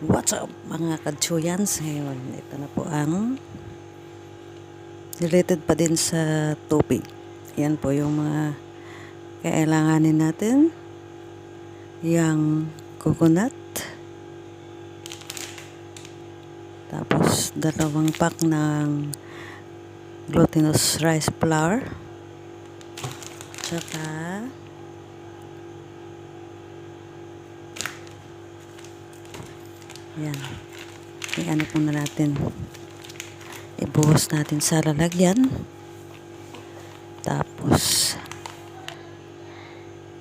What's up mga kadchuyans? Ngayon, ito na po ang related pa din sa tubig. Yan po yung mga kailanganin natin. Yang coconut. Tapos, 2 pack ng glutinous rice flour. Tsaka, yan. I-ano po na natin. Ibuhos natin sa lalagyan. Tapos,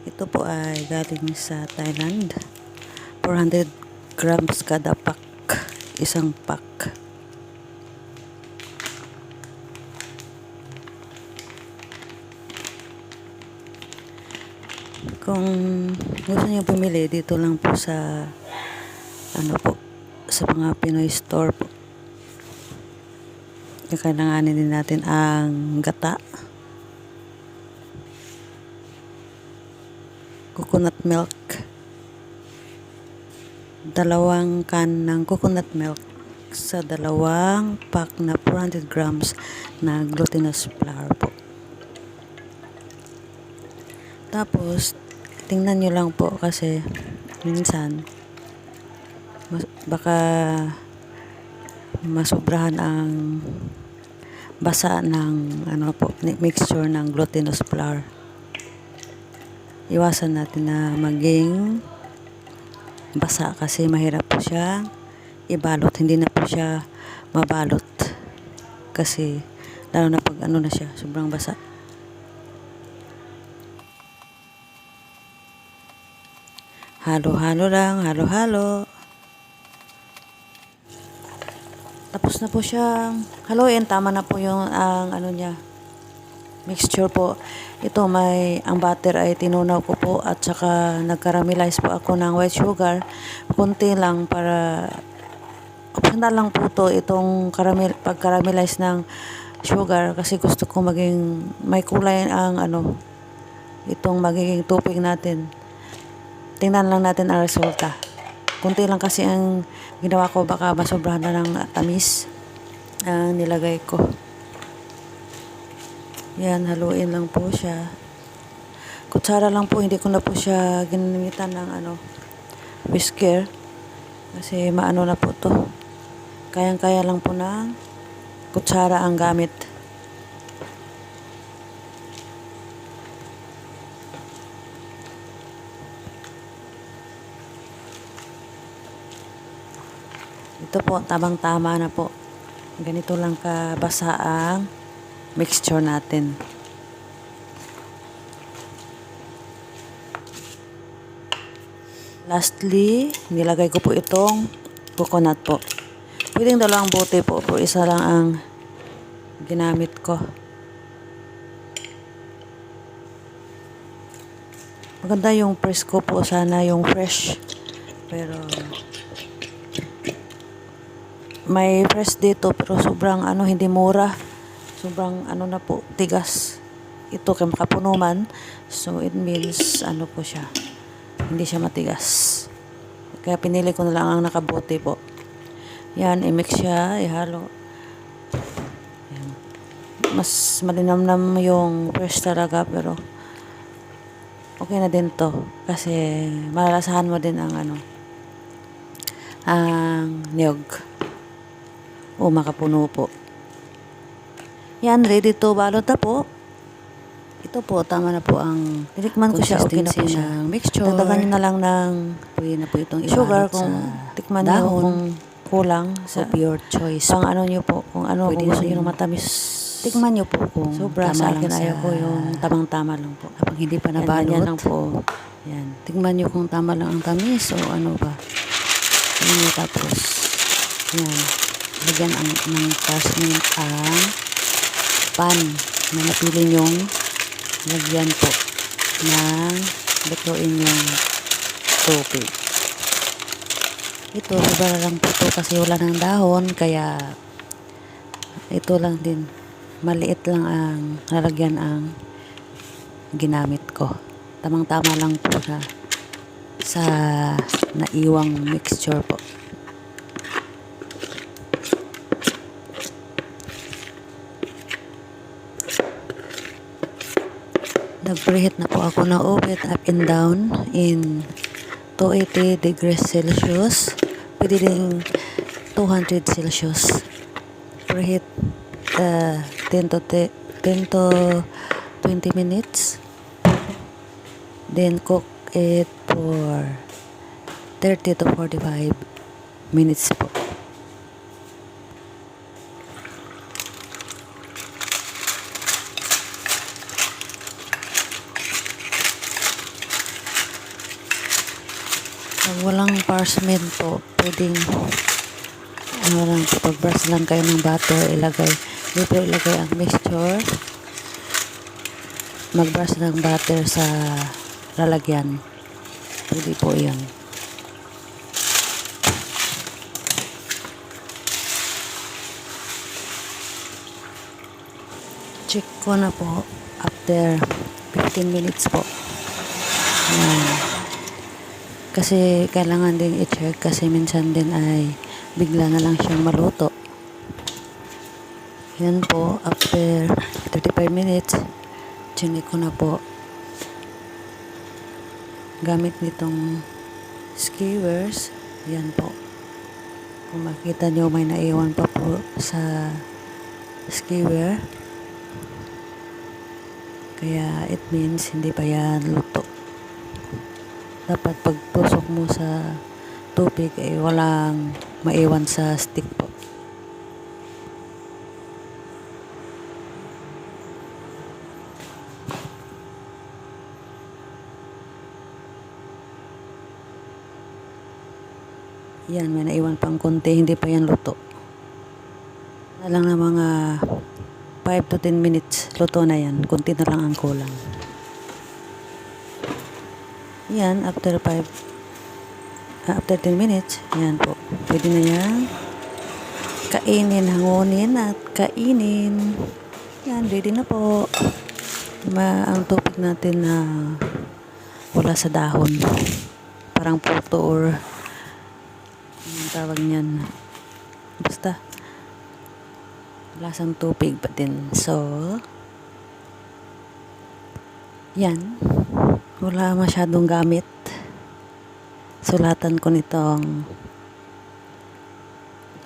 ito po ay galing sa Thailand. 400 grams kada pack. Isang pack. Kung gusto niyo bumili, dito lang po sa sa mga Pinoy store po. Kailanganin din natin ang gata, coconut milk, 2 can ng coconut milk sa 2 pack na 400 grams na glutinous flour po. Tapos, tingnan nyo lang po kasi minsan baka masobrahan ang basa ng mixture ng glutinous flour. Iwasan natin na maging basa kasi mahirap po siya ibalot. Hindi na po siya mabalot kasi lalo na pag na siya, sobrang basa. Halo-halo lang, halo-halo. Tapos na po siyang haluin. Tama na po yung niya, mixture po. Ito ang butter ay tinunaw ko po at saka nag-caramelize po ako ng white sugar. Kunti lang para optional lang po to itong pag-caramelize ng sugar kasi gusto ko maging may kulay ang itong magiging tubig natin. Tingnan lang natin ang resulta. Kunti lang kasi ang ginawa ko, baka masobrahan na ng tamis ang nilagay ko. Yan, haluin lang po siya. Kutsara lang po, hindi ko na po siya ginamitan ng whisker kasi maano na po to. Kayang-kaya lang po ng kutsara ang gamit. Ito po, tamang-tama na po. Ganito lang kabasa ang mixture natin. Lastly, nilagay ko po itong coconut po. Pwedeng 2 bote po, pero isa lang ang ginamit ko. Maganda yung presko po, sana yung fresh. Pero may fresh dito pero sobrang hindi mura. Sobrang na po, tigas. Ito kay makapuno man. So it means po siya. Hindi siya matigas. Kaya pinili ko na lang ang nakabote po. Yan, i-mix siya, ihalo. Yan. Mas malinamnam yung fresh talaga pero okay na din to kasi malalasahan mo din ang ang niyog. O makapuno po. Yan, ready to balot na po. Ito po, tama na po ang tinikman ko siya, okay na po siya. Mixture. Dagdagan nyo na lang ng pwede na po itong sugar kung tikman nyo kung kulang sa your choice. Pang nyo po, kung kung gusto nyo matamis. Tikman nyo po kung sobra sa akin. Ayaw ko yung tamang-tama lang po. Kapag hindi pa nabalot. Yan lang po. Yan. Tikman nyo kung tama lang ang tamis o ano ba. Yan nyo tapos. Yan. Lagyan ng parchment ang pan na napili nyong lagyan po ng lutuin yung tubig. Ito, sobra lang po ito kasi wala ng dahon kaya ito lang din. Maliit lang ang lalagyan ang ginamit ko. Tamang-tama lang po sa naiwang mixture po. Nag-preheat na po ako na oven up and down in 280 degrees Celsius. Pwede din 200 Celsius. Preheat 10 to 20 minutes. Then cook it for 30 to 45 minutes po. Pag walang parchment po, pwedeng lang, pag-brush lang kayo ng butter, dito ilagay ang mixture. Mag-brush ng butter sa lalagyan. Pwede po yan. Check ko na po after 15 minutes po. Ayan. Kasi kailangan din i-check kasi minsan din ay bigla na lang siyang maluto. Yan po, after 35 minutes, chinik ko na po. Gamit nitong skewers. Yan po. Kung makita nyo, may naiwan pa po sa skewer. Kaya it means hindi pa yan luto. Dapat pagtusok mo sa tubig ay walang maiwan sa stick po. Yan, may naiwan pang konti, hindi pa yan luto. Na lang na mga 5 to 10 minutes, luto na yan. Konti na lang ang kulang. Yan, after 10 minutes, yan po. Pwede na yan. Kainin, hangunin at kainin. Yan, ready na po. Ang topic natin na wala sa dahon. Parang puto or anong tawag niyan. Basta lasang tubig pa din. So, yan. Wala masyadong gamit. Sulatan ko itong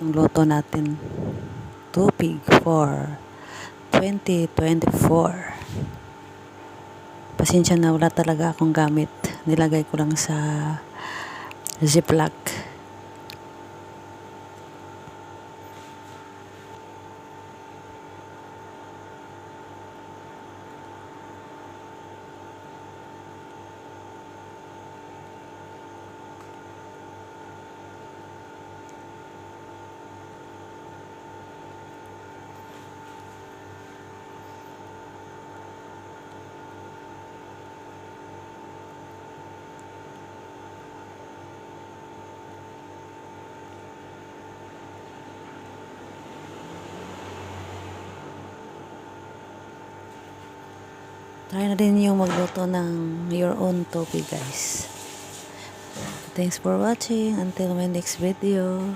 luto natin. Tubig for 2024. Pasensya na, wala talaga akong gamit. Nilagay ko lang sa Ziploc. Try na din yung magluto ng your own topi, guys. Thanks for watching. Until my next video.